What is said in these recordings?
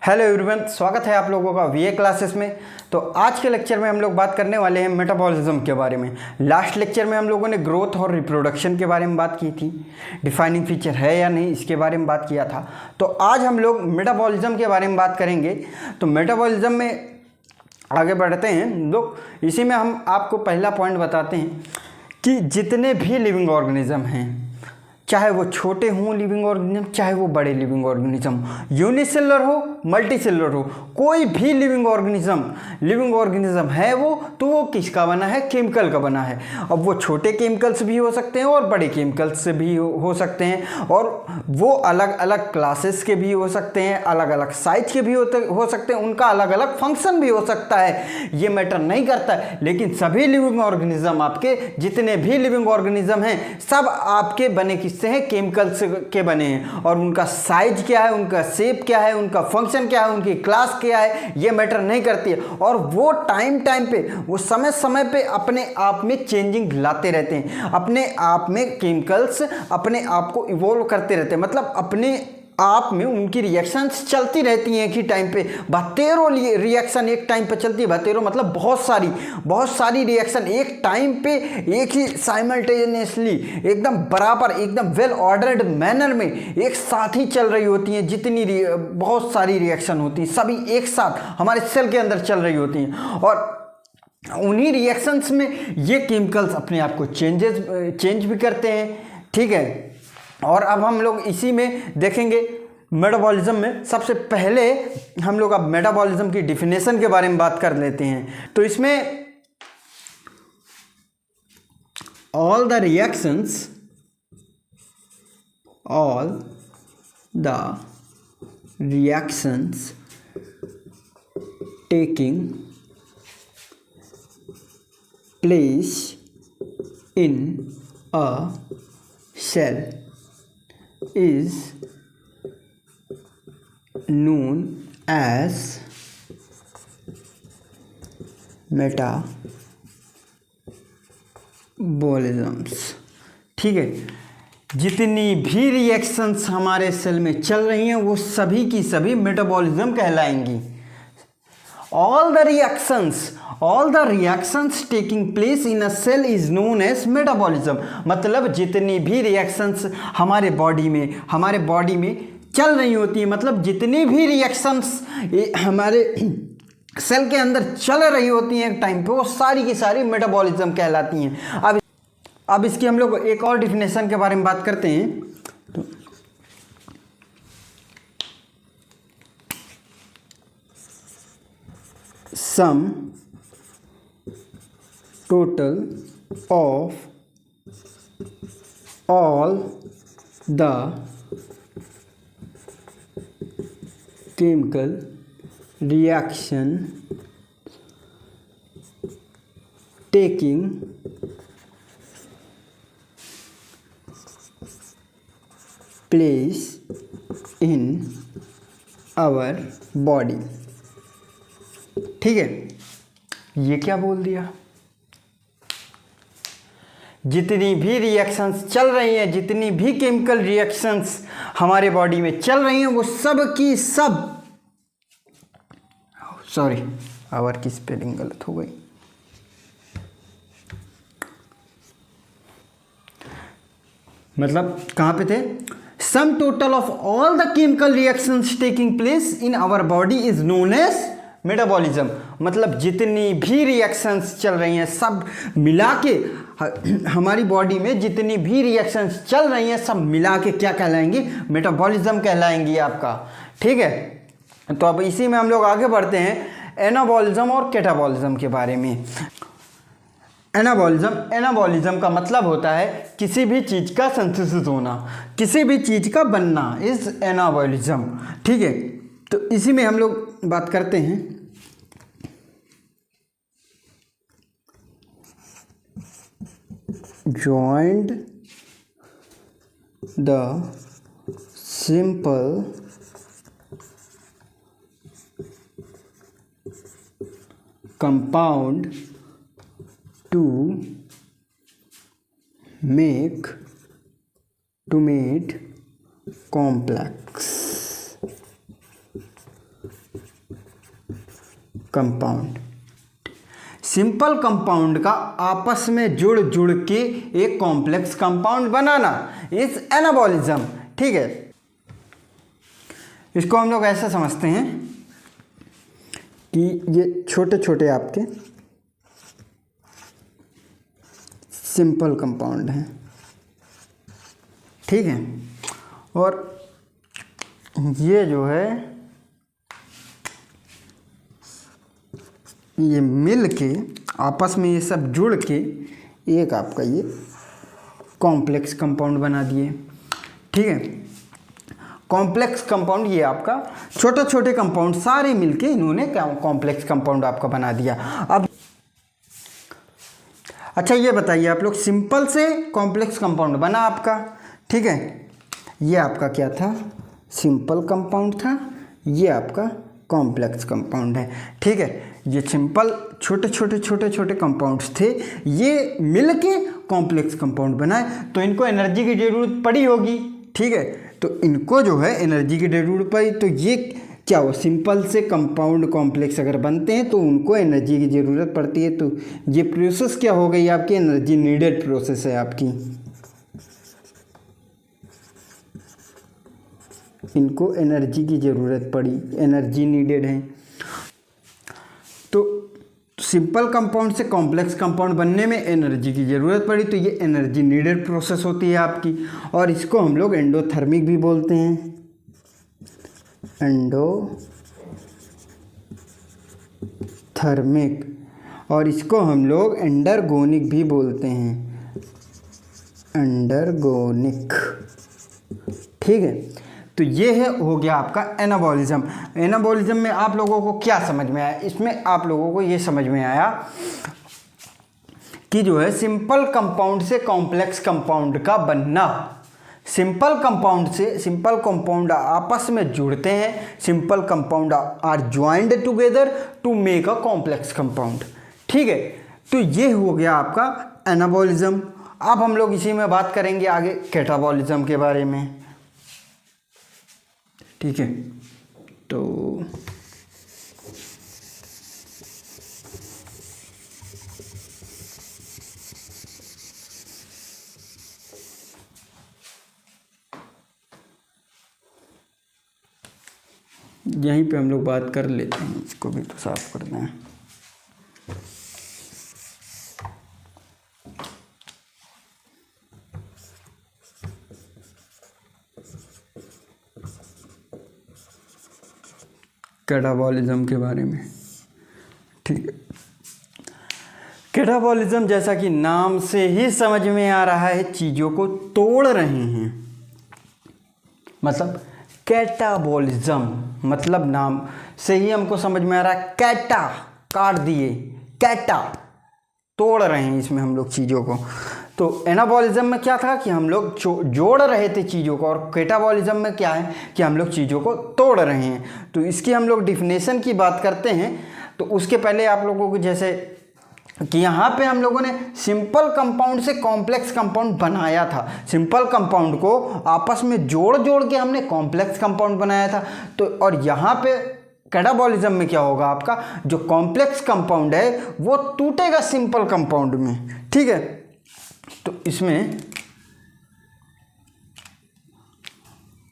Hello everyone, स्वागत है आप लोगों का वीए क्लासेस में। तो आज के लेक्चर में हम लोग बात करने वाले हैं मेटाबॉलिज्म के बारे में। लास्ट लेक्चर में हम लोगों ने ग्रोथ और रिप्रोडक्शन के बारे में बात की थी, डिफाइनिंग फीचर है या नहीं इसके बारे में बात किया था। तो आज हम लोग मेटाबॉलिज्म के बारे में बात करेंगे। तो मेटाबॉलिज्म में आगे बढ़ते हैं लोग। इसी में हम आपको पहला पॉइंट बताते हैं कि जितने भी लिविंग ऑर्गेनिज्म हैं, चाहे वो छोटे हों लिविंग ऑर्गेनिज्म, चाहे वो बड़े लिविंग ऑर्गेनिज्म, यूनिसेलुलर हो मल्टीसेलुलर हो, कोई भी लिविंग ऑर्गेनिज्म है वो, तो वो किसका बना है? केमिकल का बना है। अब वो छोटे केमिकल्स भी हो सकते हैं और बड़े केमिकल्स से भी हो सकते हैं, और वो अलग अलग क्लासेस के भी हो सकते हैं, अलग अलग साइज के भी हो सकते हैं, उनका अलग अलग फंक्शन भी हो सकता है। ये मैटर नहीं करता है, लेकिन सभी लिविंग ऑर्गेनिज्म, आपके जितने भी लिविंग ऑर्गेनिज्म हैं, सब आपके बने किससे हैं? केमिकल्स के बने हैं। और उनका साइज क्या है, उनका शेप क्या है, उनका फंक्शन क्या है, उनकी क्लास क्या है, ये मैटर नहीं करती है। और वो टाइम पे, वो समय समय पे अपने आप में चेंजिंग लाते रहते हैं। अपने आप में केमिकल्स अपने आप को इवॉल्व करते रहते हैं, मतलब अपने आप में उनकी रिएक्शंस चलती रहती हैं। एक ही टाइम पे 72 रिएक्शन एक टाइम पे चलती है। 72 मतलब बहुत सारी रिएक्शन एक टाइम पे, एक ही साइमल्टेनियसली, एकदम बराबर, एकदम वेल ऑर्डर्ड मैनर में एक साथ ही चल रही होती हैं। जितनी बहुत सारी रिएक्शन होती हैं, सभी एक साथ हमारे सेल के अंदर चल रही होती हैं। और उन्हीं रिएक्शंस में ये केमिकल्स अपने आप को चेंज भी करते हैं। ठीक है, और अब हम लोग इसी में देखेंगे मेटाबॉलिज्म में। सबसे पहले हम लोग अब मेटाबॉलिज्म की डिफिनेशन के बारे में बात कर लेते हैं। तो इसमें all the reactions taking place in a cell is known as metabolisms. ठीक है, जितनी भी रिएक्शंस हमारे सेल में चल रही हैं वो सभी की सभी metabolism कहलाएंगी। all the reactions taking place in a cell is known as metabolism। मतलब जितनी भी रिएक्शंस हमारे बॉडी में चल रही होती हैं, मतलब जितनी भी रिएक्शंस हमारे सेल के अंदर चल रही होती हैं एक टाइम पे, वो सारी की सारी मेटाबॉलिज्म कहलाती हैं। अब इसकी हम लोग एक और डिफिनेशन के बारे में बात करते हैं। सम total of all the chemical reaction taking place in our body। ठीक है, ये क्या बोल दिया? जितनी भी रिएक्शंस चल रही हैं, जितनी भी केमिकल रिएक्शंस हमारे बॉडी में चल रही हैं, वो सब की सब, सॉरी आवर की स्पेलिंग गलत हो गई। मतलब कहाँ पे थे? Sum total of all the chemical reactions taking place in our body is known as metabolism. मतलब जितनी भी रिएक्शंस चल रही हैं, सब मिला के हमारी बॉडी में जितनी भी रिएक्शंस चल रही हैं, सब मिला के क्या कहलाएंगी? मेटाबॉलिज्म कहलाएंगी आपका। ठीक है, तो अब इसी में हम लोग आगे बढ़ते हैं एनाबॉलिज्म और कैटाबॉलिज्म के बारे में। एनाबॉलिज्म का मतलब होता है किसी भी चीज़ का संश्लेषित होना, किसी भी चीज़ का बनना इज एनाबॉलिज्म। ठीक है, तो इसी में हम लोग बात करते हैं joined the simple compound to make complex। Compound. Simple compound का आपस में जुड़ जुड़ के एक complex compound banana is anabolism. ठीक है, इसको हम लोग ऐसा समझते हैं कि ये छोटे छोटे आपके सिंपल कंपाउंड हैं। ठीक है, और ये जो है ये मिल के आपस में ये सब जुड़ के एक आपका ये कॉम्प्लेक्स कंपाउंड बना दिए। ठीक है, कॉम्प्लेक्स कंपाउंड ये आपका छोटे छोटे कंपाउंड सारे मिलके इन्होंने कॉम्प्लेक्स कंपाउंड आपका बना दिया। अब अच्छा ये बताइए आप लोग, सिंपल से कॉम्प्लेक्स कंपाउंड बना आपका। ठीक है, ये आपका क्या था, सिंपल कंपाउंड था, ये आपका कॉम्प्लेक्स कंपाउंड है। ठीक है, ये सिंपल छोटे छोटे छोटे छोटे कंपाउंड्स थे, ये मिलके कॉम्प्लेक्स कंपाउंड बनाए, तो इनको एनर्जी की ज़रूरत पड़ी होगी। ठीक है, तो इनको जो है एनर्जी की ज़रूरत पड़ी, तो ये क्या हो, सिंपल से कंपाउंड कॉम्प्लेक्स अगर बनते हैं तो उनको एनर्जी की ज़रूरत पड़ती है। तो ये प्रोसेस क्या हो गई आपकी, एनर्जी नीडेड प्रोसेस है आपकी। इनको एनर्जी की ज़रूरत पड़ी, एनर्जी नीडेड है। तो सिंपल कंपाउंड से कॉम्प्लेक्स कंपाउंड बनने में एनर्जी की ज़रूरत पड़ी, तो ये एनर्जी नीडेड प्रोसेस होती है आपकी, और इसको हम लोग एंडोथर्मिक भी बोलते हैं। एंडोथर्मिक, और इसको हम लोग एंडरगोनिक भी बोलते हैं, एंडरगोनिक। ठीक है, तो ये है हो गया आपका एनाबॉलिज्म। एनाबॉलिज्म में आप लोगों को क्या समझ में आया, इसमें आप लोगों को ये समझ में आया कि जो है सिंपल कंपाउंड से कॉम्प्लेक्स कंपाउंड का बनना। सिंपल कंपाउंड से सिंपल कंपाउंड आपस में जुड़ते हैं, simple compound are joined together to make a complex compound. ठीक है, तो ये हो गया आपका एनाबॉलिज्म। अब हम लोग इसी में बात करेंगे आगे कैटाबॉलिज्म के बारे में। ठीक है, तो यहीं पे हम लोग बात कर लेते हैं, इसको भी तो साफ कर दें। कैटाबॉलिज्म के बारे में। ठीक है, कैटाबॉलिज्म जैसा कि नाम से ही समझ में आ रहा है, चीज़ों को तोड़ रहे हैं। मतलब कैटाबॉलिज्म मतलब नाम से ही हमको समझ में आ रहा है, कैटा काट दिए, कैटा तोड़ रहे हैं इसमें हम लोग चीज़ों को। तो एनाबॉलिज्म में क्या था कि हम लोग जोड़ रहे थे चीज़ों को, और कैटाबॉलिज्म में क्या है कि हम लोग चीज़ों को तोड़ रहे हैं। तो इसकी हम लोग डिफिनेशन की बात करते हैं, तो उसके पहले आप लोगों को जैसे कि यहाँ पे हम लोगों ने सिंपल कंपाउंड से कॉम्प्लेक्स कंपाउंड बनाया था, सिंपल कंपाउंड को आपस में जोड़ जोड़ के हमने कॉम्प्लेक्स कंपाउंड बनाया था। तो और यहाँ पे कैटाबॉलिज्म में क्या होगा, आपका जो कॉम्प्लेक्स कंपाउंड है वो टूटेगा सिंपल कंपाउंड में। ठीक है, तो इसमें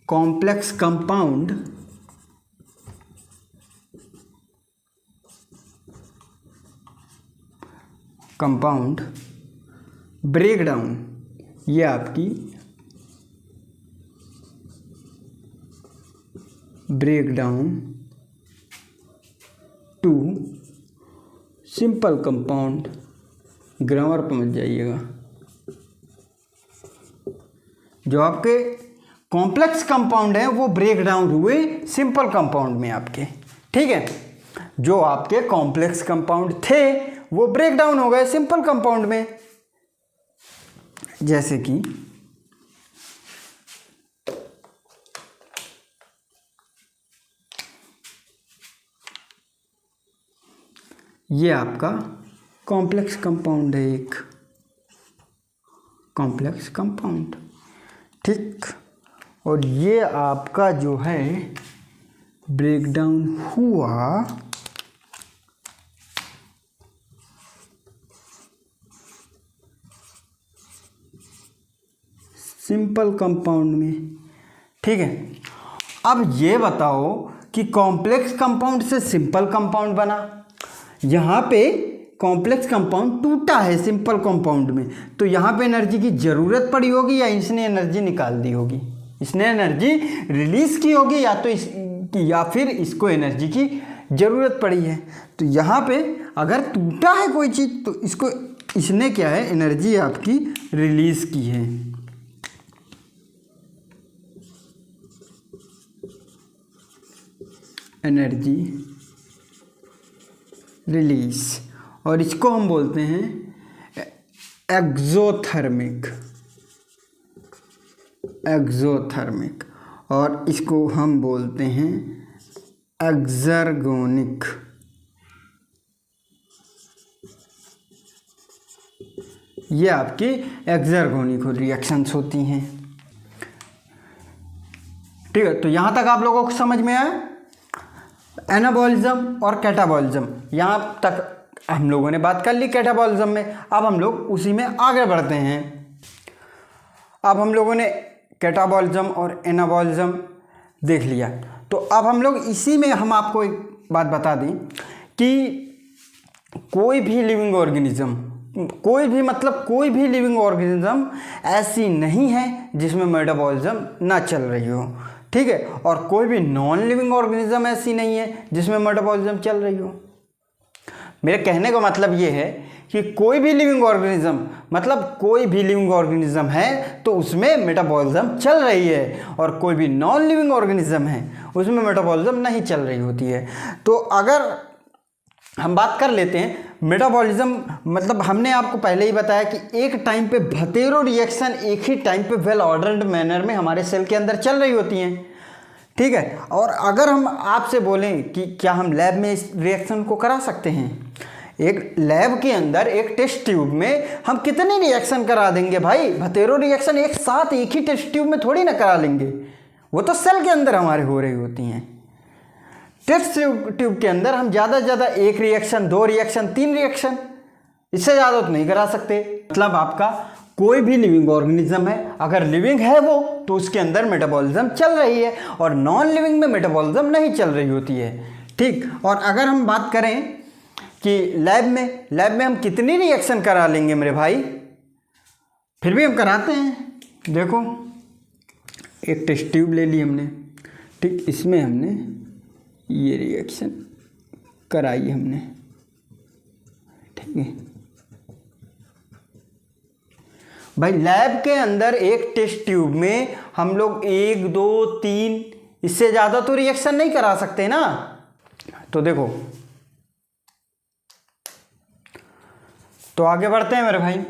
कॉम्प्लेक्स कंपाउंड ब्रेक डाउन, ये आपकी break down to simple compound, grammar पर मत जाइएगा, जो आपके कॉम्प्लेक्स कंपाउंड है वो ब्रेक डाउन हुए सिंपल कंपाउंड में आपके। ठीक है, जो आपके कॉम्प्लेक्स कंपाउंड थे वो ब्रेक डाउन हो गए सिंपल कंपाउंड में। जैसे कि ये आपका कॉम्प्लेक्स कंपाउंड है, एक कॉम्प्लेक्स कंपाउंड। ठीक, और ये आपका जो है ब्रेकडाउन हुआ सिंपल कंपाउंड में। ठीक है, अब ये बताओ कि कॉम्प्लेक्स कंपाउंड से सिंपल कंपाउंड बना। यहाँ पे कॉम्प्लेक्स कंपाउंड टूटा है सिंपल कंपाउंड में, तो यहाँ पे एनर्जी की ज़रूरत पड़ी होगी या इसने एनर्जी निकाल दी होगी? इसने एनर्जी रिलीज़ की होगी या फिर इसको एनर्जी की ज़रूरत पड़ी है। तो यहाँ पे अगर टूटा है कोई चीज़ तो इसने क्या है, एनर्जी आपकी रिलीज़ की है। एनर्जी रिलीज, और इसको हम बोलते हैं एक्सोथर्मिक, और इसको हम बोलते हैं एक्सर्गोनिक। ये आपकी एक्सर्गोनिक रिएक्शंस होती हैं। ठीक है, तो यहाँ तक आप लोगों को समझ में आया एनाबॉलिज्म और कैटाबॉलिज्म। यहाँ तक हम लोगों ने बात कर ली कैटाबॉलिज्म में। अब हम लोग उसी में आगे बढ़ते हैं। अब हम लोगों ने कैटाबॉलिज्म और एनाबॉलिज्म देख लिया, तो अब हम लोग इसी में हम आपको एक बात बता दें कि कोई भी लिविंग ऑर्गेनिज्म, कोई भी लिविंग ऑर्गेनिज्म ऐसी नहीं है जिसमें मेटाबॉलिज्म ना चल रही हो। ठीक है, और कोई भी नॉन लिविंग ऑर्गेनिज्म ऐसी नहीं है जिसमें मेटाबॉलिज्म चल रही हो। मेरे कहने का मतलब ये है कि कोई भी लिविंग ऑर्गेनिज्म है तो उसमें मेटाबॉलिज्म चल रही है, और कोई भी नॉन लिविंग ऑर्गेनिज्म है उसमें मेटाबॉलिज्म नहीं चल रही होती है। तो अगर हम बात कर लेते हैं मेटाबॉलिज्म, मतलब हमने आपको पहले ही बताया कि एक टाइम पे बथेरो रिएक्शन एक ही टाइम पे वेल ऑर्डर्ड मैनर में हमारे सेल के अंदर चल रही होती हैं। ठीक है, और अगर हम आपसे बोलें कि क्या हम लैब में इस रिएक्शन को करा सकते हैं, एक लैब के अंदर एक टेस्ट ट्यूब में हम कितने रिएक्शन करा देंगे भाई? बथेरो रिएक्शन एक साथ एक ही टेस्ट ट्यूब में थोड़ी ना करा लेंगे, वो तो सेल के अंदर हमारे हो रही होती हैं। टेस्ट ट्यूब के अंदर हम ज़्यादा से ज़्यादा 1 रिएक्शन, 2 रिएक्शन, 3 रिएक्शन, इससे ज़्यादा तो नहीं करा सकते। मतलब आपका कोई भी लिविंग ऑर्गेनिज्म है, अगर लिविंग है वो तो उसके अंदर मेटाबॉलिज्म चल रही है, और नॉन लिविंग में मेटाबॉलिज्म नहीं चल रही होती है। ठीक, और अगर हम बात करें कि लैब में हम कितनी रिएक्शन करा लेंगे मेरे भाई, फिर भी हम कराते हैं। देखो एक टेस्ट ट्यूब ले ली हमने, ठीक, इसमें हमने ये रिएक्शन कराई हमने। ठीक है भाई, लैब के अंदर एक टेस्ट ट्यूब में हम लोग 1, 2, 3 इससे ज़्यादा तो रिएक्शन नहीं करा सकते ना। तो देखो, तो आगे बढ़ते हैं मेरे भाई।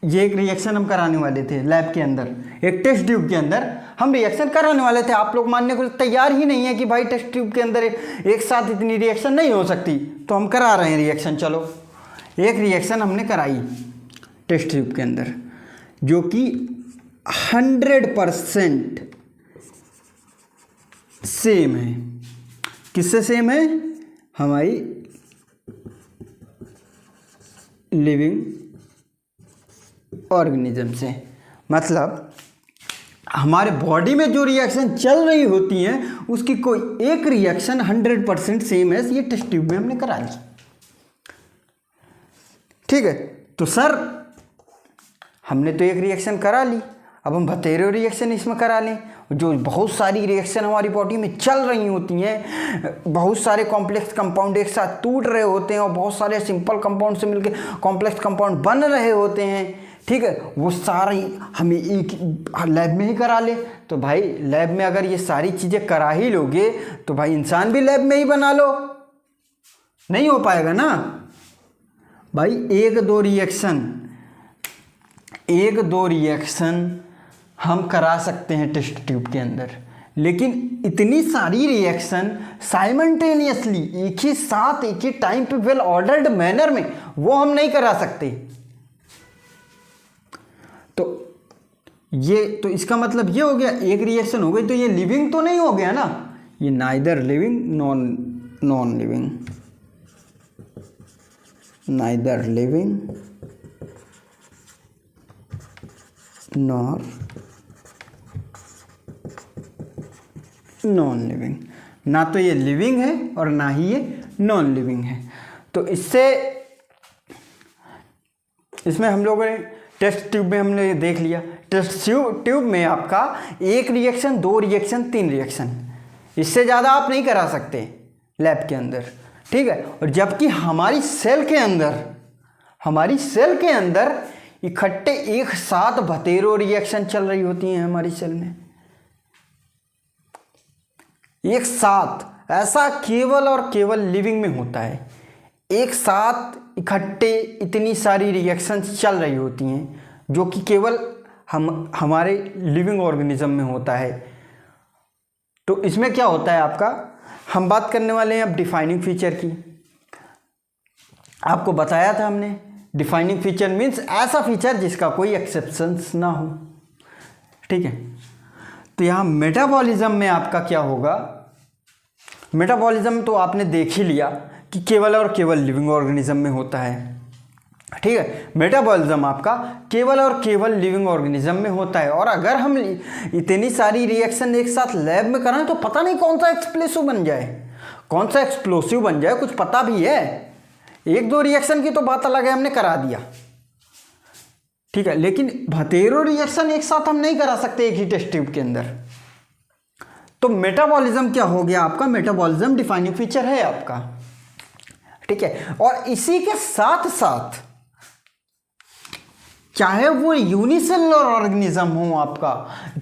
ये एक रिएक्शन हम कराने वाले थे लैब के अंदर, एक टेस्ट ट्यूब के अंदर हम रिएक्शन कराने वाले थे। आप लोग मानने को तैयार ही नहीं है कि भाई टेस्ट ट्यूब के अंदर एक साथ इतनी रिएक्शन नहीं हो सकती, तो हम करा रहे हैं रिएक्शन। चलो, एक रिएक्शन हमने कराई टेस्ट ट्यूब के अंदर जो कि 100% सेम है। किससे सेम है? हमारी लिविंग ऑर्गेनिज्म से। मतलब हमारे बॉडी में जो रिएक्शन चल रही होती हैं उसकी कोई एक रिएक्शन 100% सेम है, ये टेस्ट ट्यूब में हमने करा ली। ठीक है, तो सर हमने तो एक रिएक्शन करा ली, अब हम बथेरो रिएक्शन इसमें करा लें। जो बहुत सारी रिएक्शन हमारी बॉडी में चल रही होती हैं, बहुत सारे कॉम्प्लेक्स कंपाउंड एक साथ टूट रहे होते हैं और बहुत सारे सिंपल कंपाउंड से मिलकर कॉम्प्लेक्स कंपाउंड बन रहे होते हैं। ठीक है, वो सारी हमें एक लैब में ही करा ले। तो भाई लैब में अगर ये सारी चीज़ें करा ही लोगे तो भाई इंसान भी लैब में ही बना लो, नहीं हो पाएगा ना भाई। एक दो रिएक्शन हम करा सकते हैं टेस्ट ट्यूब के अंदर, लेकिन इतनी सारी रिएक्शन साइमल्टेनियसली एक ही साथ एक ही टाइम पे वेल ऑर्डर्ड मैनर में वो हम नहीं करा सकते। तो इसका मतलब ये हो गया, एक रिएक्शन हो गई तो ये लिविंग तो नहीं हो गया ना, ये neither living non living, neither living nor non living, ना तो ये लिविंग है और ना ही ये नॉन लिविंग है। तो इसमें हम लोगों ने टेस्ट ट्यूब में हमने ये देख लिया, टेस्ट ट्यूब में आपका 1 रिएक्शन, 2 रिएक्शन, 3 रिएक्शन, इससे ज़्यादा आप नहीं करा सकते लैब के अंदर, ठीक है। और जबकि हमारी सेल के अंदर इकट्ठे एक साथ 72 रिएक्शन चल रही होती हैं हमारी सेल में, एक साथ। ऐसा केवल और केवल लिविंग में होता है, एक साथ इकट्ठे इतनी सारी रिएक्शंस चल रही होती हैं, जो कि केवल हमारे लिविंग ऑर्गेनिज्म में होता है। तो इसमें क्या होता है आपका, हम बात करने वाले हैं अब डिफाइनिंग फीचर की। आपको बताया था हमने, डिफाइनिंग फीचर मीन्स ऐसा फीचर जिसका कोई एक्सेप्शंस ना हो, ठीक है। तो यहाँ मेटाबॉलिज्म में आपका क्या होगा, मेटाबॉलिज्म तो आपने देख ही लिया कि केवल और केवल लिविंग ऑर्गेनिज्म में होता है, ठीक है। मेटाबॉलिज्म आपका केवल और केवल लिविंग ऑर्गेनिज्म में होता है। और अगर हम इतनी सारी रिएक्शन एक साथ लैब में कराएं तो पता नहीं कौन सा एक्सप्लोसिव बन जाए, कुछ पता भी है। 1-2 रिएक्शन की तो बात अलग है, हमने करा दिया, ठीक है, लेकिन 72 रिएक्शन एक साथ हम नहीं करा सकते एक ही टेस्ट ट्यूब के अंदर। तो मेटाबॉलिज्म क्या हो गया आपका, मेटाबॉलिज्म डिफाइनिंग फीचर है आपका, ठीक है। और इसी के साथ साथ चाहे वो यूनिसेलुलर ऑर्गेनिज्म हो आपका,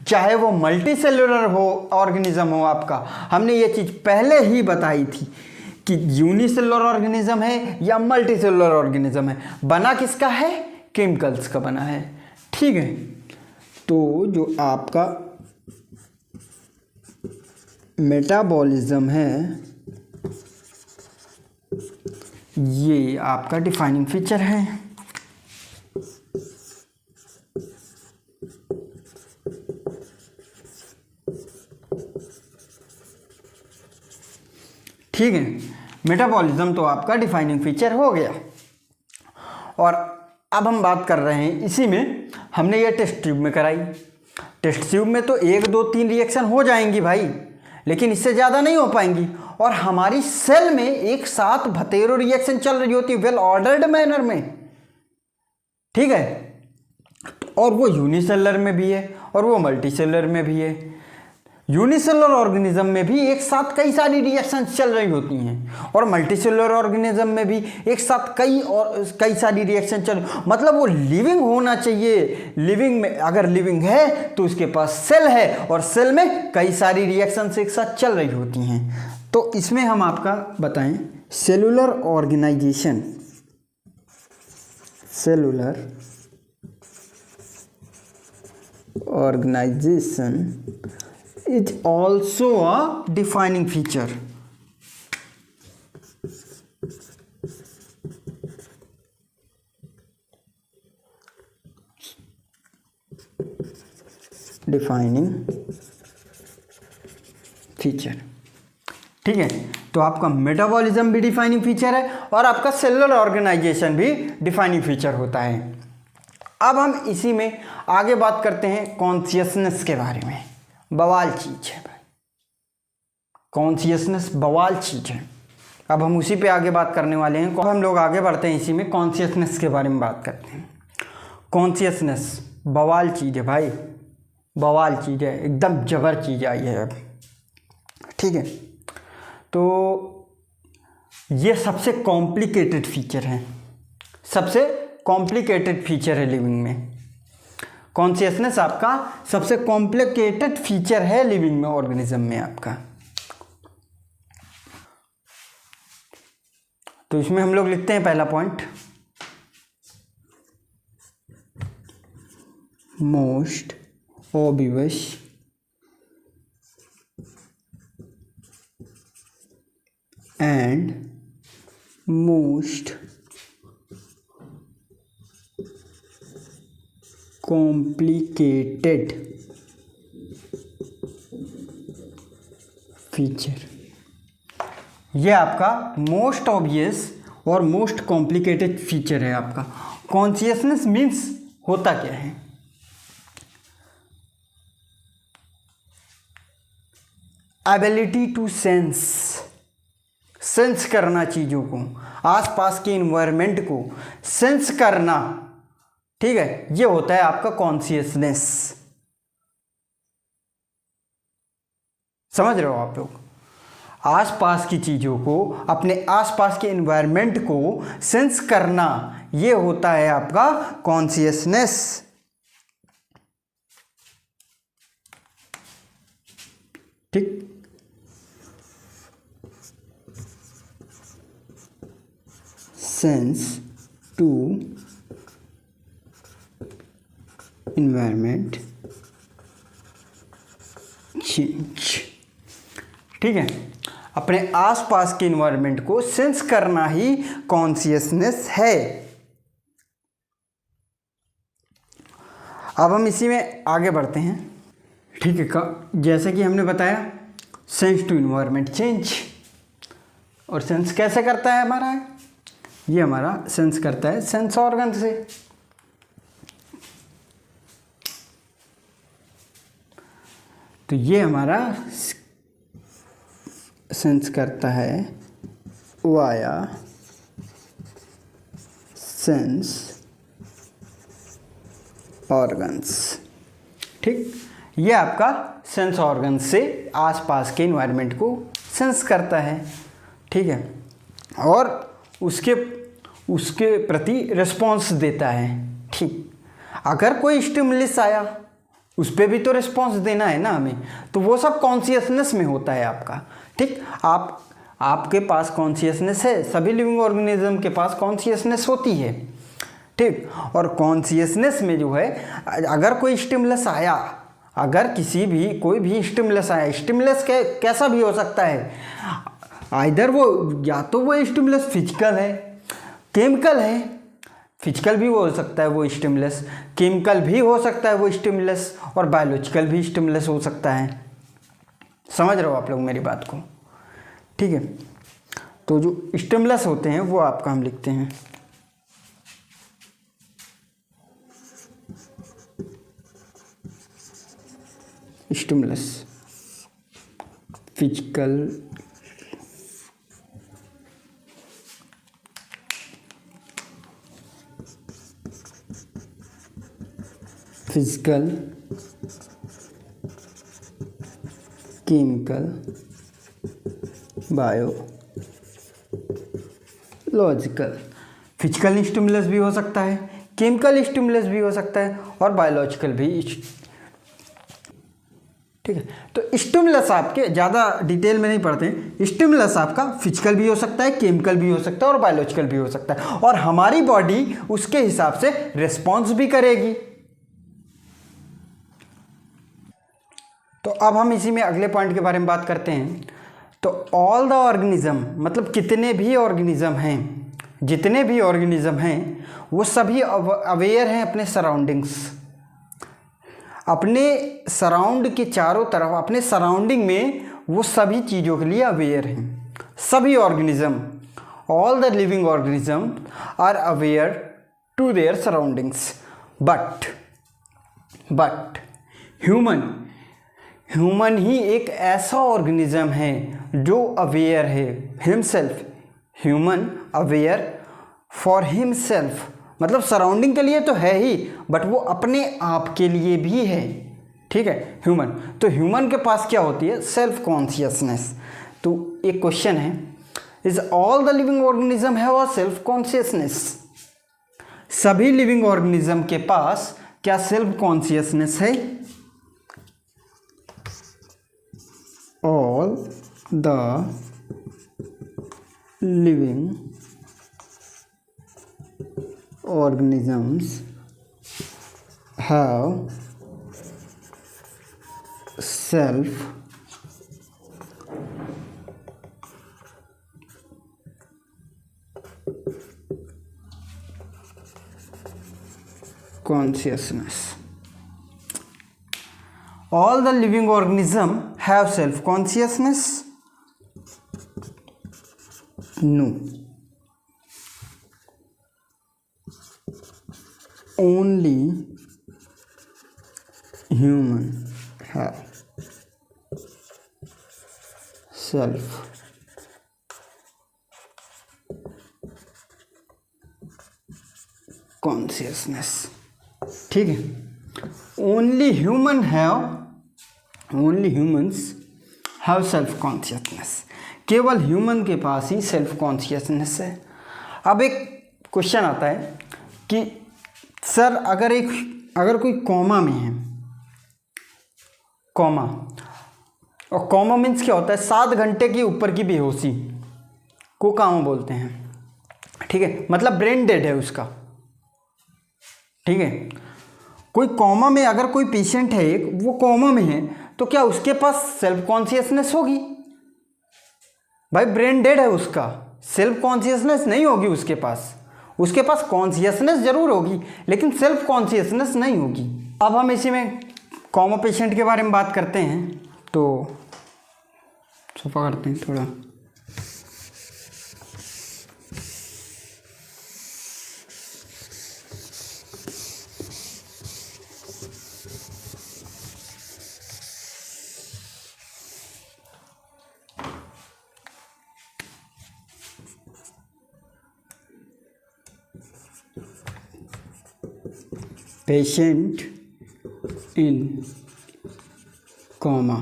चाहे वो मल्टीसेलुलर हो ऑर्गेनिज्म हो आपका, हमने ये चीज पहले ही बताई थी कि यूनिसेलुलर ऑर्गेनिज्म है या मल्टीसेलुलर ऑर्गेनिज्म है, बना किसका है, केमिकल्स का बना है, ठीक है। तो जो आपका मेटाबॉलिज्म है ये आपका डिफाइनिंग फीचर है, ठीक है। मेटाबॉलिज्म तो आपका डिफाइनिंग फीचर हो गया। और अब हम बात कर रहे हैं इसी में, हमने ये टेस्ट ट्यूब में कराई, टेस्ट ट्यूब में तो 1, 2, 3 रिएक्शन हो जाएंगी भाई, लेकिन इससे ज़्यादा नहीं हो पाएंगी। और हमारी सेल में एक साथ 72 रिएक्शन चल रही होती है वेल ऑर्डर्ड मैनर में, ठीक है। और वो यूनिसेलुलर में भी है और वो मल्टीसेलुलर में भी है। यूनिसेलुलर ऑर्गेनिज्म में भी एक साथ कई सारी रिएक्शंस चल रही होती हैं और मल्टीसेलुलर ऑर्गेनिज्म में भी एक साथ कई सारी रिएक्शन चल, मतलब वो लिविंग होना चाहिए। लिविंग में अगर लिविंग है तो उसके पास सेल है और सेल में कई सारी रिएक्शंस एक साथ चल रही होती हैं। तो इसमें हम आपका बताएं cellular organisation, cellular organisation is also a defining feature. Defining feature, ठीक है। तो आपका मेटाबॉलिज्म भी डिफाइनिंग फीचर है और आपका सेलुलर ऑर्गेनाइजेशन भी डिफाइनिंग फीचर होता है। अब हम इसी में आगे बात करते हैं कॉन्शियसनेस के बारे में। बवाल चीज़ है भाई, कॉन्शियसनेस बवाल चीज़ है। अब हम उसी पे आगे बात करने वाले हैं। हम लोग आगे बढ़ते हैं इसी में कॉन्शियसनेस के बारे में बात करते हैं। कॉन्शियसनेस बवाल चीज़ है भाई, बवाल चीज़ है, एकदम जबर चीज़ आई है अब, ठीक है। तो ये सबसे कॉम्प्लिकेटेड फीचर है, सबसे कॉम्प्लिकेटेड फीचर है लिविंग में। कॉन्शियसनेस आपका सबसे कॉम्प्लिकेटेड फीचर है लिविंग में ऑर्गेनिज्म में आपका। तो इसमें हम लोग लिखते हैं पहला point, most obvious and most complicated feature. ये आपका मोस्ट ऑब्वियस और मोस्ट कॉम्प्लिकेटेड फीचर है आपका। कॉन्शियसनेस मीन्स होता क्या है? एबिलिटी टू सेंस करना, चीज़ों को, आसपास के इन्वायरमेंट को सेंस करना, ठीक है, ये होता है आपका कॉन्शियसनेस। समझ रहे हो आप लोग? आसपास की चीज़ों को, अपने आसपास के इन्वायरमेंट को सेंस करना, ये होता है आपका कॉन्शियसनेस। ठीक, सेंस टू इन्वायरमेंट चेंज। ठीक है, अपने आसपास के इन्वायरमेंट को सेंस करना ही कॉन्शियसनेस है। अब हम इसी में आगे बढ़ते हैं। ठीक है, जैसे कि हमने बताया सेंस टू इन्वायरमेंट चेंज। और सेंस कैसे करता है हमारा? ये हमारा सेंस करता है सेंस ऑर्गन से। तो ये हमारा सेंस करता है वाया सेंस ऑर्गन्स। ठीक, ये आपका सेंस ऑर्गन से आसपास के इन्वायरमेंट को सेंस करता है। ठीक है, और उसके प्रति रिस्पॉन्स देता है। ठीक, अगर कोई स्टिमुलस आया उस पर भी तो रिस्पॉन्स देना है ना हमें, तो वो सब कॉन्शियसनेस में होता है आपका। ठीक, आपके पास कॉन्शियसनेस है, सभी लिविंग ऑर्गेनिज्म के पास कॉन्शियसनेस होती है। ठीक, और कॉन्शियसनेस में जो है, अगर कोई स्टिमुलस आया, अगर कोई भी स्टिमुलस आया, स्टिमुलस कैसा भी हो सकता है, आइदर वो, या तो वो स्टिमुलस फिजिकल है, केमिकल है, फिजिकल भी हो सकता है वो स्टिमुलस, केमिकल भी हो सकता है वो स्टिमुलस, और बायोलॉजिकल भी स्टिमुलस हो सकता है। समझ रहे हो आप लोग मेरी बात को? ठीक है, तो जो स्टिमुलस होते हैं वो आपका हम लिखते हैं stimulus, physical, chemical, biological. Physical stimulus भी हो सकता है, केमिकल स्टिमुलस भी हो सकता है, और बायोलॉजिकल भी। ठीक है, तो स्टिमुलस आपके ज़्यादा डिटेल में नहीं पढ़ते हैं। स्टिमुलस आपका फिजिकल भी हो सकता है, केमिकल भी हो सकता है, और बायोलॉजिकल भी हो सकता है, और हमारी बॉडी उसके हिसाब से रिस्पॉन्स भी करेगी। तो अब हम इसी में अगले पॉइंट के बारे में बात करते हैं। तो ऑल द ऑर्गेनिज्म, मतलब कितने भी ऑर्गेनिज्म हैं, जितने भी ऑर्गेनिज्म हैं, वो सभी अवेयर हैं अपने सराउंडिंग्स, अपने सराउंड के चारों तरफ, अपने सराउंडिंग में वो सभी चीज़ों के लिए अवेयर हैं। सभी organism, all the living organism are aware to their surroundings, but human ही एक ऐसा ऑर्गेनिज्म है जो अवेयर है himself. Human aware for himself, मतलब सराउंडिंग के लिए तो है ही, बट वो अपने आप के लिए भी है। ठीक है, ह्यूमन, तो ह्यूमन के पास क्या होती है? Self consciousness. तो एक क्वेश्चन है, is all the living organism have a self consciousness? सभी लिविंग ऑर्गेनिज्म के पास क्या सेल्फ कॉन्शियसनेस है? All the living organisms have self consciousness. All the living organisms have self consciousness. No, only human have self consciousness. ठीक है, only humans have self consciousness. केवल human के पास ही self consciousness है। अब एक क्वेश्चन आता है कि सर अगर कोई कॉमा में है, कॉमा, और कॉमा मीन्स क्या होता है, 7 घंटे के ऊपर की बेहोशी को कॉमा बोलते हैं। ठीक है, मतलब ब्रेन डेड है उसका। ठीक है, कोई कॉमा में अगर कोई पेशेंट है, एक वो कॉमा में है, तो क्या उसके पास सेल्फ कॉन्शियसनेस होगी? भाई ब्रेन डेड है उसका, सेल्फ कॉन्शियसनेस नहीं होगी उसके पास। उसके पास कॉन्शियसनेस जरूर होगी लेकिन सेल्फ कॉन्शियसनेस नहीं होगी। अब हम इसी में कॉमा पेशेंट के बारे में बात करते हैं, तो सोफा करते हैं थोड़ा। पेशेंट इन कॉमा,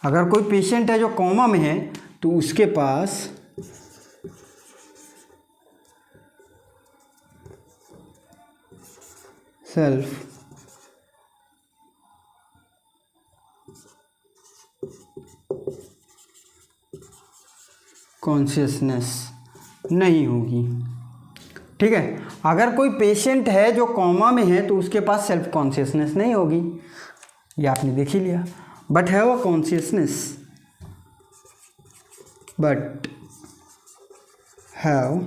अगर कोई पेशेंट है जो कॉमा में है तो उसके पास सेल्फ कॉन्शियसनेस नहीं होगी। ठीक है, अगर कोई पेशेंट है जो कॉमा में है तो उसके पास सेल्फ कॉन्शियसनेस नहीं होगी, ये आपने देख ही लिया। But have a consciousness, but have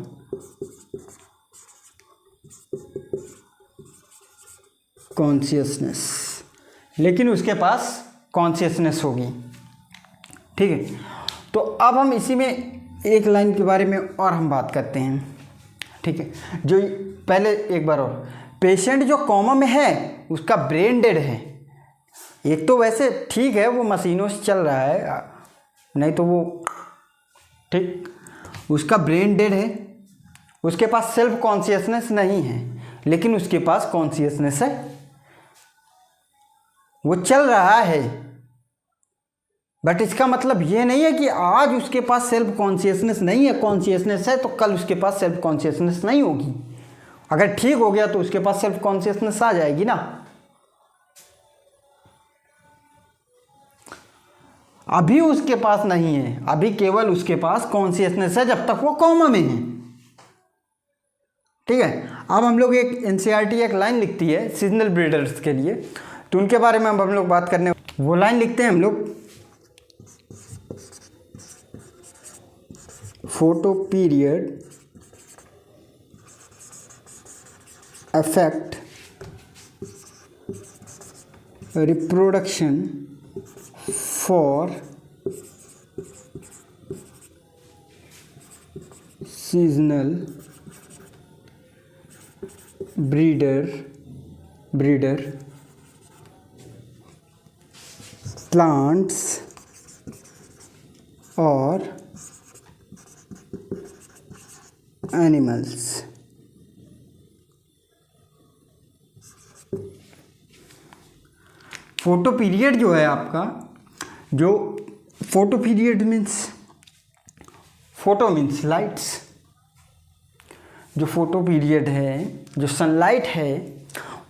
consciousness, लेकिन उसके पास कॉन्शियसनेस होगी। ठीक है, तो अब हम इसी में एक लाइन के बारे में और हम बात करते हैं। ठीक है, जो पहले एक बार और, पेशेंट जो कॉमा में है उसका ब्रेन डेड है। एक तो वैसे ठीक है वो मशीनों से चल रहा है, नहीं तो वो ठीक, उसका ब्रेन डेड है, उसके पास सेल्फ कॉन्शियसनेस नहीं है लेकिन उसके पास कॉन्शियसनेस है, वो चल रहा है। बट इसका मतलब ये नहीं है कि आज उसके पास सेल्फ कॉन्शियसनेस नहीं है, कॉन्शियसनेस है तो कल उसके पास सेल्फ कॉन्शियसनेस नहीं होगी। अगर ठीक हो गया तो उसके पास सेल्फ कॉन्शियसनेस आ जाएगी ना। अभी उसके पास नहीं है, अभी केवल उसके पास कॉन्शियसनेस है जब तक वो कॉमा में है। ठीक है, अब हम लोग एक एनसीईआरटी एक लाइन लिखती है सीजनल ब्रीडर्स के लिए, तो उनके बारे में हम लोग बात करने, वो लाइन लिखते हैं हम लोग, photo period affect reproduction for seasonal breeder plants or animals। Photo period जो है आपका, जो photo period means, photo means lights, जो फोटो पीरियड है, जो सनलाइट है,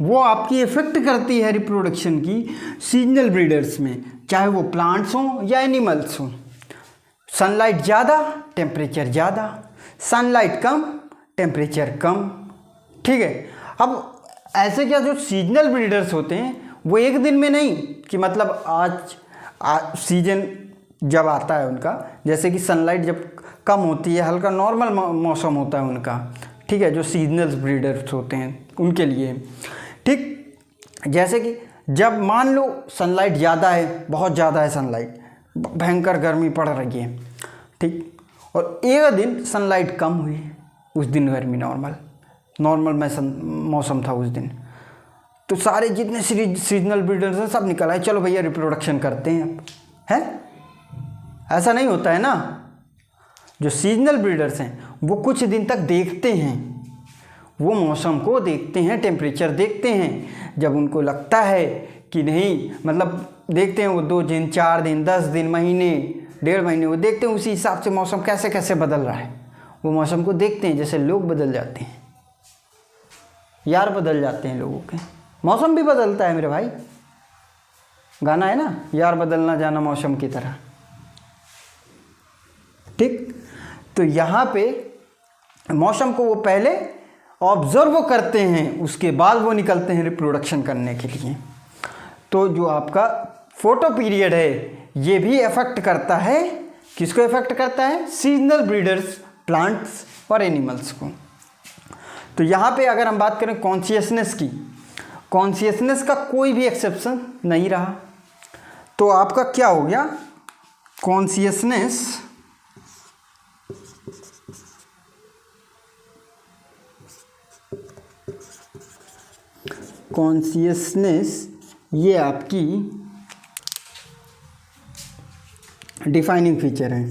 वो आपकी इफेक्ट करती है रिप्रोडक्शन की सीजनल ब्रीडर्स में, चाहे वो प्लांट्स हों या एनिमल्स हों। सनलाइट ज़्यादा टेम्परेचर ज़्यादा, सनलाइट कम टेम्परेचर कम। ठीक है, अब ऐसे क्या जो सीजनल ब्रीडर्स होते हैं वो एक दिन में नहीं कि मतलब आज सीजन जब आता है उनका, जैसे कि सनलाइट जब कम होती है, हल्का नॉर्मल मौसम होता है उनका। ठीक है, जो सीजनल ब्रीडर्स होते हैं उनके लिए। ठीक, जैसे कि जब मान लो सनलाइट ज़्यादा है, बहुत ज़्यादा है सनलाइट, भयंकर गर्मी पड़ रही है, ठीक, और एक दिन सनलाइट कम हुई, उस दिन गर्मी नॉर्मल में मौसम था उस दिन, तो सारे जितने सीजनल ब्रीडर्स हैं सब निकल आए, चलो भैया रिप्रोडक्शन करते हैं अब, है ऐसा नहीं होता है ना। जो सीजनल ब्रीडर्स हैं वो कुछ दिन तक देखते हैं, वो मौसम को देखते हैं, टेम्परेचर देखते हैं, जब उनको लगता है कि नहीं, मतलब देखते हैं वो 2 दिन 4 दिन 10 दिन महीने 1.5 महीने, वो देखते हैं उसी हिसाब से मौसम कैसे कैसे बदल रहा है, वो मौसम को देखते हैं। जैसे लोग बदल जाते हैं यार, बदल जाते हैं लोगों के, मौसम भी बदलता है मेरे भाई, गाना है ना, यार बदलना जाना मौसम की तरह, ठीक। तो यहाँ पे मौसम को वो पहले ऑब्जर्व करते हैं, उसके बाद वो निकलते हैं रिप्रोडक्शन करने के लिए। तो जो आपका फोटो पीरियड है ये भी इफेक्ट करता है, किसको इफेक्ट करता है? सीजनल ब्रीडर्स, प्लांट्स और एनिमल्स को। तो यहाँ पे अगर हम बात करें कॉन्शियसनेस की, कॉन्शियसनेस का कोई भी एक्सेप्शन नहीं रहा, तो आपका क्या हो गया? कॉन्शियसनेस ये आपकी डिफाइनिंग फीचर है।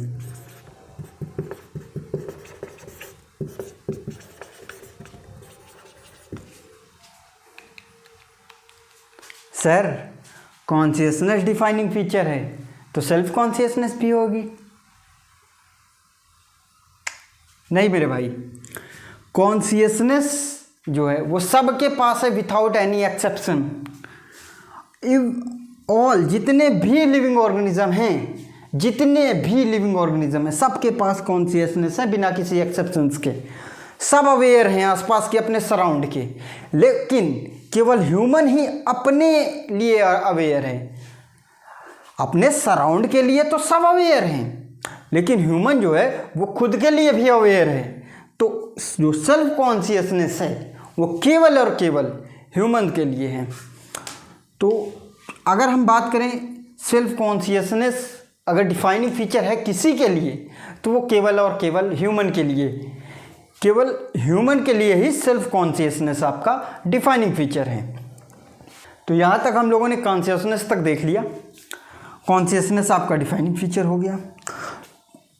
सर कॉन्शियसनेस डिफाइनिंग फीचर है तो सेल्फ कॉन्शियसनेस भी होगी? नहीं मेरे भाई, कॉन्शियसनेस जो है वो सबके पास है विथाउट एनी एक्सेप्शन। ऑल जितने भी लिविंग ऑर्गेनिज्म हैं, सबके पास कॉन्शियसनेस है बिना किसी एक्सेप्शंस के। सब अवेयर हैं आसपास के अपने सराउंड के, लेकिन केवल ह्यूमन ही अपने लिए अवेयर है। अपने सराउंड के लिए तो सब अवेयर हैं, लेकिन ह्यूमन जो है वो खुद के लिए भी अवेयर है। तो जो सेल्फ कॉन्शियसनेस है वो केवल और केवल ह्यूमन के लिए है। तो अगर हम बात करें सेल्फ कॉन्शियसनेस अगर डिफाइनिंग फीचर है किसी के लिए, तो वो केवल और केवल ह्यूमन के लिए, केवल ह्यूमन के लिए ही सेल्फ कॉन्शियसनेस आपका डिफाइनिंग फीचर है। तो यहाँ तक हम लोगों ने कॉन्शियसनेस तक देख लिया। कॉन्शियसनेस आपका डिफाइनिंग फीचर हो गया,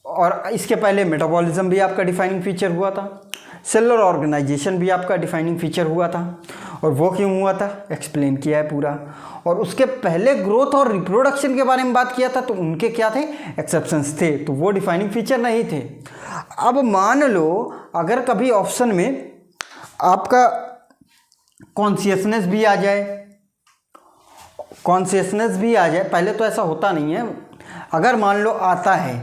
और इसके पहले मेटाबॉलिज्म भी आपका डिफाइनिंग फीचर हुआ था, सेलुलर ऑर्गेनाइजेशन भी आपका डिफाइनिंग फीचर हुआ था। और वो क्यों हुआ था एक्सप्लेन किया है पूरा। और उसके पहले ग्रोथ और रिप्रोडक्शन के बारे में बात किया था, तो उनके क्या थे? एक्सेप्शंस थे, तो वो डिफाइनिंग फीचर नहीं थे। अब मान लो अगर कभी ऑप्शन में आपका कॉन्शियसनेस भी आ जाए, पहले तो ऐसा होता नहीं है, अगर मान लो आता है,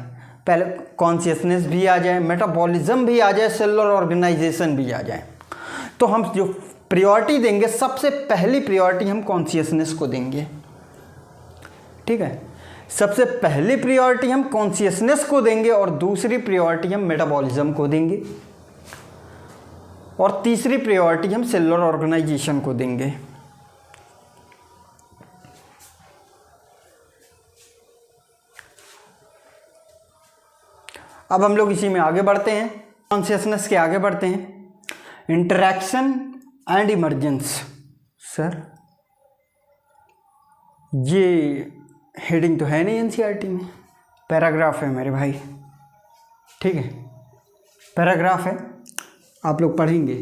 पहले कॉन्शियसनेस भी आ जाए, मेटाबॉलिज्म भी आ जाए, सेलुलर ऑर्गेनाइजेशन भी आ जाए, तो हम जो प्रायोरिटी देंगे, सबसे पहली प्रायोरिटी हम कॉन्शियसनेस को देंगे। ठीक है, सबसे पहली प्रायोरिटी हम कॉन्शियसनेस को देंगे, और दूसरी प्रायोरिटी हम मेटाबॉलिज्म को देंगे, और तीसरी प्रायोरिटी हम सेलुलर ऑर्गेनाइजेशन को देंगे। अब हम लोग इसी में आगे बढ़ते हैं, कॉन्शियसनेस के आगे बढ़ते हैं। Interaction and emergence. सर ये हेडिंग तो है नहीं एनसीईआरटी में, पैराग्राफ है मेरे भाई। ठीक है, पैराग्राफ है, आप लोग पढ़ेंगे।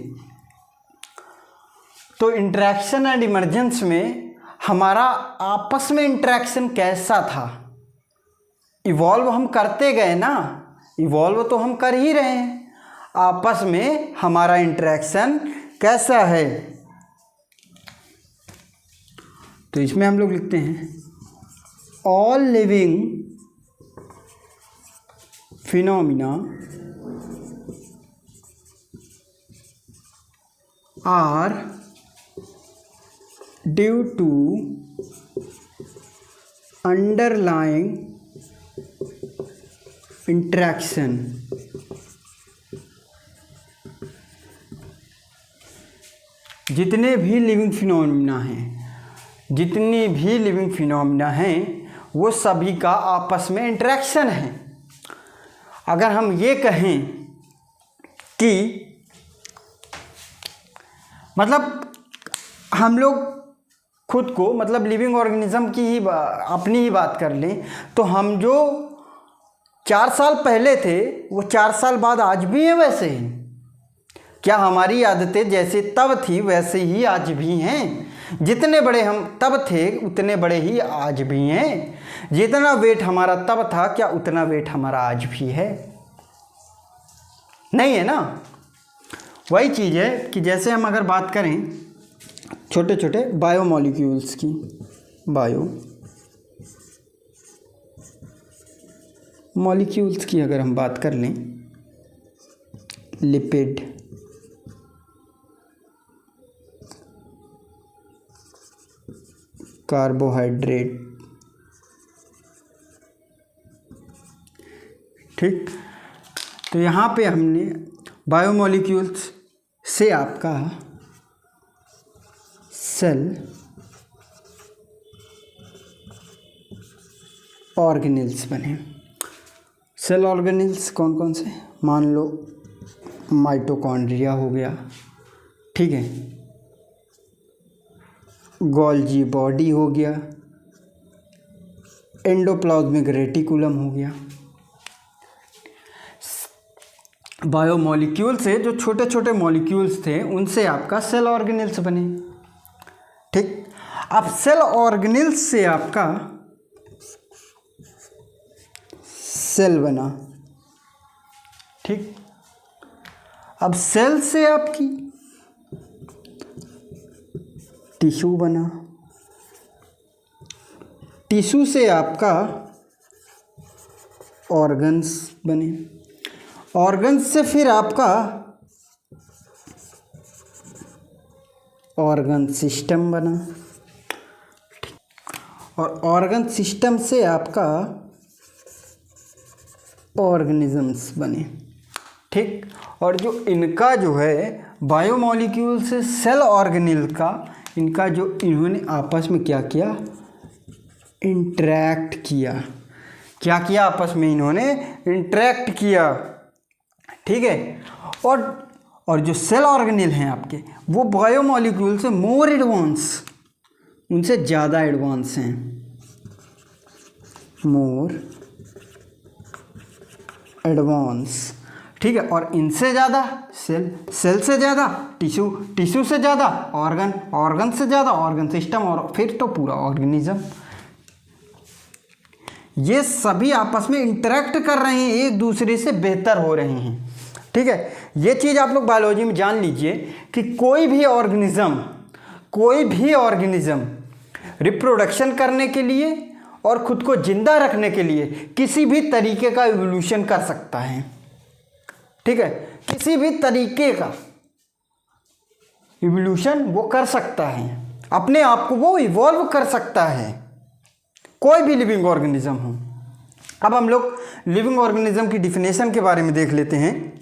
तो इंटरैक्शन एंड इमर्जेंस में हमारा आपस में इंटरैक्शन कैसा था? इवॉल्व हम करते गए ना, इवॉल्व तो हम कर ही रहे हैं, आपस में हमारा इंटरैक्शन कैसा है? तो इसमें हम लोग लिखते हैं all living phenomena are due to underlying interaction. जितने भी लिविंग फिनोमिना हैं, वो सभी का आपस में इंटरैक्शन है। अगर हम ये कहें कि मतलब हम लोग खुद को मतलब लिविंग ऑर्गेनिज्म की ही अपनी ही बात कर लें, तो हम जो 4 साल पहले थे वो 4 साल बाद आज भी हैं वैसे ही। क्या हमारी आदतें जैसे तब थी वैसे ही आज भी हैं? जितने बड़े हम तब थे उतने बड़े ही आज भी हैं। जितना वेट हमारा तब था क्या उतना वेट हमारा आज भी है? नहीं है ना। वही चीज़ है कि जैसे हम अगर बात करें छोटे छोटे बायोमॉलिक्यूल्स की, बायोमॉलिक्यूल्स की अगर हम बात कर लें, लिपिड, कार्बोहाइड्रेट, ठीक। तो यहाँ पे हमने बायोमॉलिक्यूल्स से आपका सेल ऑर्गेनेल्स बने। सेल ऑर्गेनेल्स कौन कौन से? मान लो माइटोकॉन्ड्रिया हो गया, ठीक है, गोल्जी बॉडी हो गया, एंडोप्लाज्मिक रेटिकुलम हो गया। बायोमॉलिक्यूल से जो छोटे छोटे मॉलिक्यूल्स थे उनसे आपका सेल ऑर्गेनेल्स बने, ठीक। अब सेल ऑर्गेनेल्स से आपका सेल बना, ठीक। अब सेल से आपकी टिश्यू बना, टिश्यू से आपका ऑर्गन्स बने, ऑर्गन्स से फिर आपका ऑर्गन सिस्टम बना, और ऑर्गन सिस्टम से आपका ऑर्गेनिजम्स बने, ठीक। और जो इनका जो है बायोमॉलिक्यूल से सेल ऑर्गेनेल का, इनका जो इन्होंने आपस में क्या किया, इंटरैक्ट किया। क्या किया? आपस में इन्होंने इंटरैक्ट किया, ठीक है। और जो सेल ऑर्गेनेल हैं आपके वो बायोमॉलिक्यूल से मोर एडवांस, उनसे ज़्यादा एडवांस हैं, मोर एडवांस, ठीक है। और इनसे ज़्यादा सेल, सेल से ज़्यादा टिश्यू, टिश्यू से ज़्यादा ऑर्गन, ऑर्गन से ज़्यादा ऑर्गन सिस्टम, और फिर तो पूरा ऑर्गेनिज्म। ये सभी आपस में इंटरेक्ट कर रहे हैं, एक दूसरे से बेहतर हो रहे हैं, ठीक है। ये चीज़ आप लोग बायोलॉजी में जान लीजिए कि कोई भी ऑर्गेनिज्म रिप्रोडक्शन करने के लिए और खुद को जिंदा रखने के लिए किसी भी तरीके का इवोल्यूशन कर सकता है, ठीक है। किसी भी तरीके का इवोल्यूशन वो कर सकता है, अपने आप को वो इवॉल्व कर सकता है, कोई भी लिविंग ऑर्गेनिज्म हो। अब हम लोग लिविंग ऑर्गेनिज्म की डिफिनेशन के बारे में देख लेते हैं।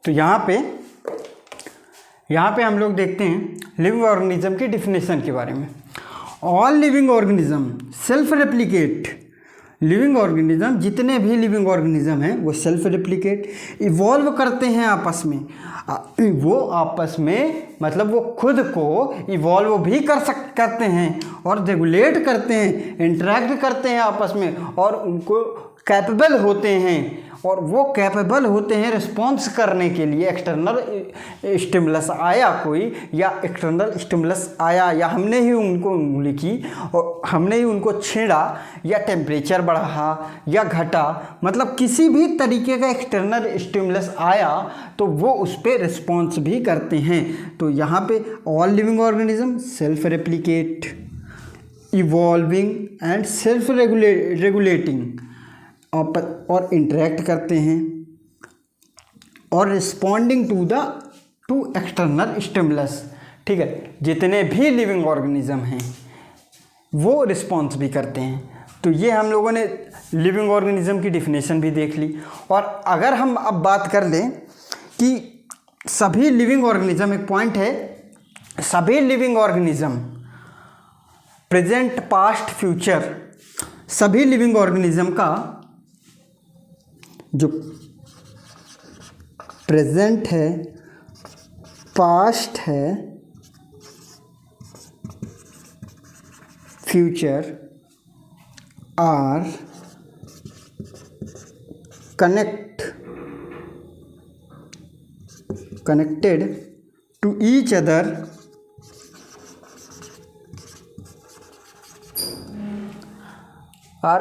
तो यहाँ पे हम लोग देखते हैं लिविंग ऑर्गेनिज्म की डिफिनेशन के बारे में। All living organism self replicate, living organism, जितने भी लिविंग ऑर्गेनिज्म हैं वो सेल्फ रेप्लिकेट, इवॉल्व करते हैं आपस में। वो आपस में मतलब वो खुद को इवॉल्व भी करते हैं और रेगुलेट करते हैं, इंटरैक्ट करते हैं आपस में, और उनको कैपेबल होते हैं, और वो कैपेबल होते हैं रिस्पॉन्स करने के लिए। एक्सटर्नल स्टिमुलस आया कोई, या एक्सटर्नल स्टिमुलस आया, या हमने ही उनको उंगली की और हमने ही उनको छेड़ा, या टेम्परेचर बढ़ा या घटा, मतलब किसी भी तरीके का एक्सटर्नल स्टिमुलस आया तो वो उस पर रिस्पॉन्स भी करते हैं। तो यहाँ पे all living organism self replicate, evolving and self regulating, और इंटरेक्ट करते हैं, और रिस्पॉन्डिंग टू एक्सटर्नल स्टिमुलस, ठीक है। जितने भी लिविंग ऑर्गेनिज्म हैं वो रिस्पॉन्स भी करते हैं। तो ये हम लोगों ने लिविंग ऑर्गेनिज्म की डिफिनेशन भी देख ली। और अगर हम अब बात कर लें कि सभी लिविंग ऑर्गेनिज्म, एक पॉइंट है, सभी living organism present past future सभी लिविंग ऑर्गेनिज्म का जो प्रेजेंट है, पास्ट है, future are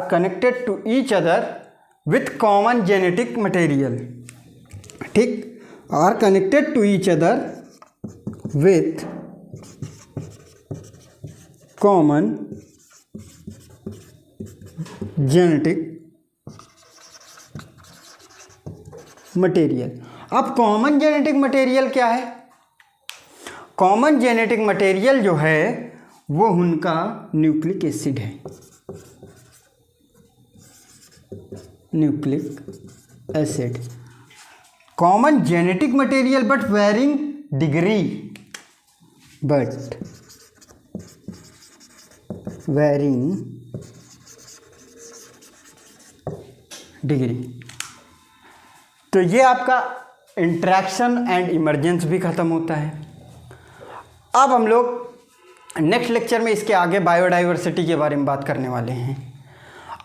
connected to each other with common genetic material. ठीक, are connected to each other with common genetic material. अब कॉमन जेनेटिक मटेरियल क्या है? Common genetic material जो है वो उनका न्यूक्लिक एसिड है, nucleic acid. Common genetic material but varying degree, तो ये आपका इंट्रैक्शन एंड इमर्जेंस भी ख़त्म होता है। अब हम लोग नेक्स्ट लेक्चर में इसके आगे बायोडाइवर्सिटी के बारे में बात करने वाले हैं।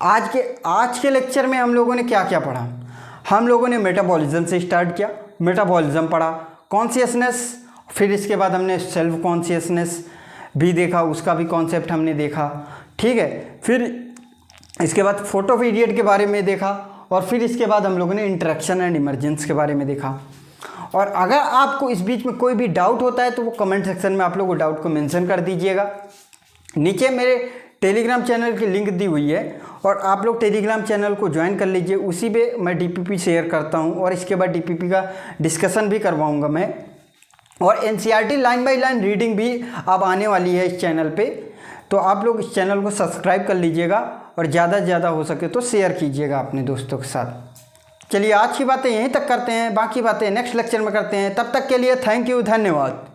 आज के लेक्चर में हम लोगों ने क्या क्या पढ़ा? हम लोगों ने मेटाबॉलिज्म से स्टार्ट किया, मेटाबॉलिज्म पढ़ा, कॉन्शियसनेस, फिर इसके बाद हमने सेल्फ कॉन्शियसनेस भी देखा, उसका भी कॉन्सेप्ट हमने देखा, ठीक है। फिर इसके बाद फोटो पीरियड के बारे में देखा, और फिर इसके बाद हम लोगों ने इंटरेक्शन एंड इमरजेंस के बारे में देखा। और अगर आपको इस बीच में कोई भी डाउट होता है तो वो कमेंट सेक्शन में आप लोग वो डाउट को मेंशन कर दीजिएगा। नीचे मेरे टेलीग्राम चैनल की लिंक दी हुई है और आप लोग टेलीग्राम चैनल को ज्वाइन कर लीजिए। उसी पे मैं डीपीपी शेयर करता हूँ और इसके बाद डीपीपी का डिस्कशन भी करवाऊँगा मैं, और NCERT line by line reading भी अब आने वाली है इस चैनल पे। तो आप लोग इस चैनल को सब्सक्राइब कर लीजिएगा और ज़्यादा से ज़्यादा हो सके तो शेयर कीजिएगा अपने दोस्तों के साथ। चलिए आज की बातें यहीं तक करते हैं, बाकी बातें नेक्स्ट लेक्चर में करते हैं। तब तक के लिए थैंक यू, धन्यवाद।